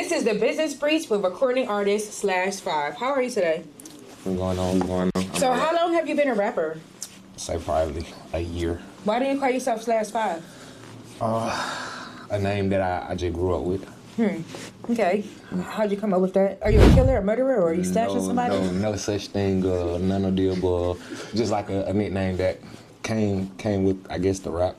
This is the Business Briefs with recording artist /5. How are you today? What's going on? What's going on? So how long have you been a rapper? Say probably a year. Why do you call yourself /5? A name that I just grew up with. Okay. How'd you come up with that? Are you a killer, a murderer, or are you stashing somebody? No such thing. None of the above. Just like a nickname that came with, I guess, the rap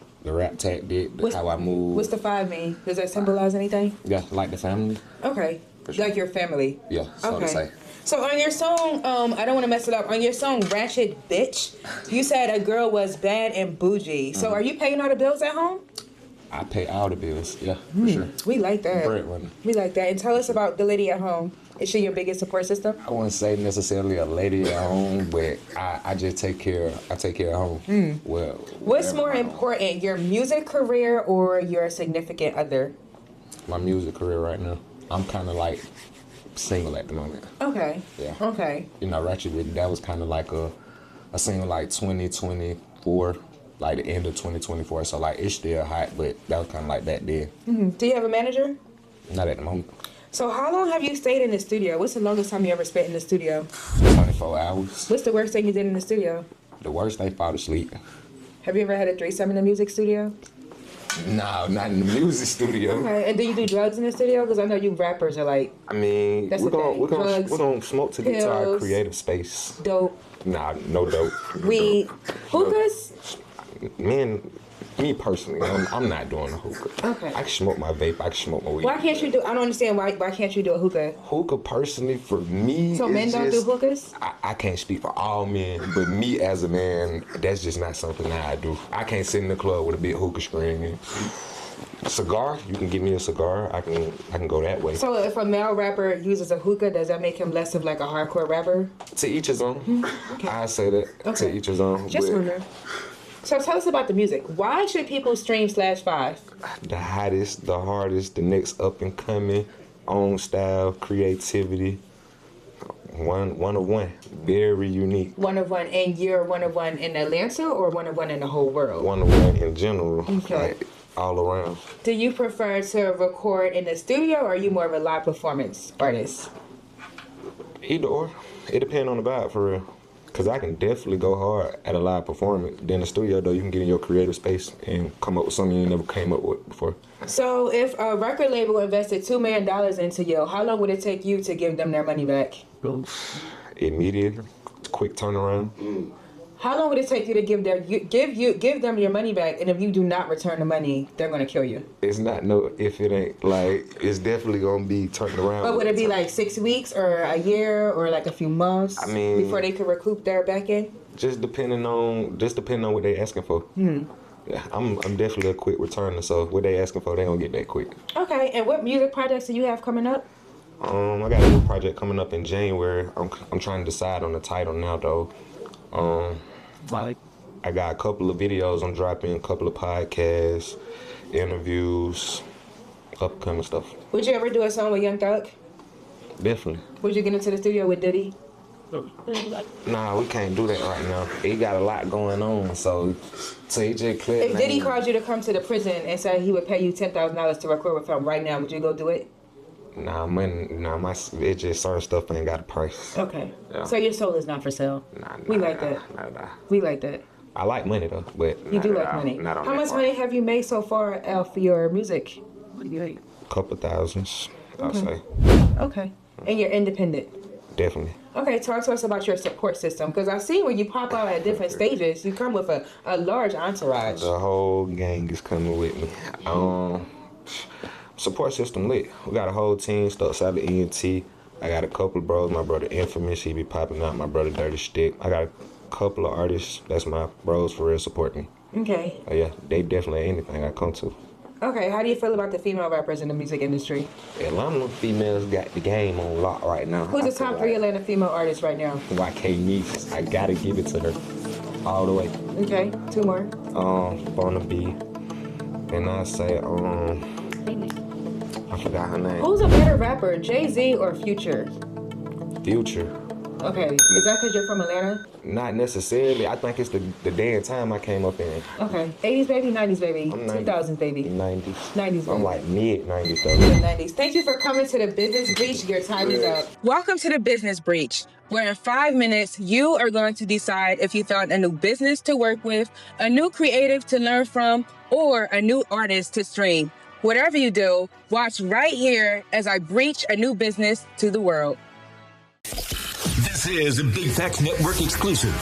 tactic, how I move. What's the 5 mean? Does that symbolize anything? Yeah, like the family. Okay. Sure. Like your family. Yeah, so to say. So on your song, I don't want to mess it up. On your song, Ratchet Bitch, you said a girl was bad and bougie. So are you paying all the bills at home? I pay all the bills. Yeah, for sure. We like that. Breadwinner. We like that. And tell us about the lady at home. Is she your biggest support system? I wouldn't say necessarily a lady at home, but I just take care of home. Well, what's more important, your music career or your significant other? My music career right now. I'm kind of like single at the moment. Okay. Yeah. Okay. You know, Ratchet Bitch, that was kind of like a single like 2024, like the end of 2024. So like it's still hot, but that was kind of like that then. Do you have a manager? Not at the moment. So how long have you stayed in the studio? What's the longest time you ever spent in the studio? 24 hours. What's the worst thing you did in the studio? The worst, they fall asleep. Have you ever had a threesome in the music studio? No, not in the music studio. Okay, and do you do drugs in the studio? Because I know you rappers are like, I mean, That's we're the thing. Drugs, gonna smoke to get to our pills. creative space. dope, Nah, no dope. weed, hookahs? Me personally, I'm not doing a hookah. Okay. I can smoke my vape. I can smoke my weed. Why can't you do, I don't understand, why can't you do a hookah? Hookah personally for me. So is men don't do just- hookahs? I can't speak for all men, but me as a man, that's just not something that I do. I can't sit in the club with a big hookah screen. Cigar, you can give me a cigar. I can go that way. So if a male rapper uses a hookah, does that make him less of like a hardcore rapper? To each his own. I say that. Okay. To each his own. Just but wondering. So tell us about the music. Why should people stream /5? the hottest, the hardest, the next up and coming, own style, creativity. One of one. Very unique. One of one, and you're one of one in Atlanta or one of one in the whole world? One of one in general. Okay. Like, all around. Do you prefer to record in the studio or are you more of a live performance artist? Either or. It depends on the vibe for real. Cause I can definitely go hard at a live performance. Then the studio though, you can get in your creative space and come up with something you never came up with before. So if a record label invested $2 million into you, how long would it take you to give them their money back? Immediate, quick turnaround. How long would it take you to give them your money back? And if you do not return the money, they're gonna kill you. It's not no if it ain't like it's definitely gonna be turned around. But would it be like 6 weeks or a year or like a few months? I mean, before they could recoup their back end? Just depending on what they asking for. Yeah, I'm definitely a quick returner, so what they asking for, they gonna get that quick. Okay, and what music projects do you have coming up? I got a new project coming up in January. I'm trying to decide on the title now though. I got a couple of videos I'm dropping, a couple of podcasts, interviews, upcoming stuff. Would you ever do a song with Young Thug? Definitely. Would you get into the studio with Diddy? Nah, we can't do that right now. He got a lot going on, so TJ Clear. If Diddy called you to come to the prison and said he would pay you $10,000 to record with him right now, would you go do it? It just certain stuff ain't got a price. Okay. Yeah. So your soul is not for sale. We like that. Nah. We like that. I like money though, but You do like money. Not on How that much part. money have you made so far off your music? Couple thousands, I'll say. Okay. And you're independent. Definitely. Okay, talk to us about your support system. Because I've seen when you pop out at different stages, you come with a large entourage. The whole gang is coming with me. Support system lit. We got a whole team, Stuck out of ENT. I got a couple of bros. My brother Infamous, he be popping out. My brother Dirty Stick. I got a couple of artists. That's my bros for real supporting me. Okay. Oh yeah, they definitely anything I come to. Okay, how do you feel about the female rappers in the music industry? Atlanta females got the game on lock right now. Who's the top 3 Atlanta female artists right now? YK Meeks. I gotta give it to her. All the way. Okay, 2 more. Bona B. And I say, I forgot her name. Who's a better rapper, Jay-Z or Future? Future. Okay. Is that because you're from Atlanta? Not necessarily. I think it's the day and time I came up in. Okay. 80s baby, 90s baby, I'm 90s. 2000s baby. 90s. 90s baby. I'm like mid-90s though. The 90s. Thank you for coming to the Business Breach. Your time is up. Welcome to the Business Breach, where in 5 minutes, you are going to decide if you found a new business to work with, a new creative to learn from, or a new artist to stream. Whatever you do, watch right here as I breach a new business to the world. This is a Big Facts Network exclusive.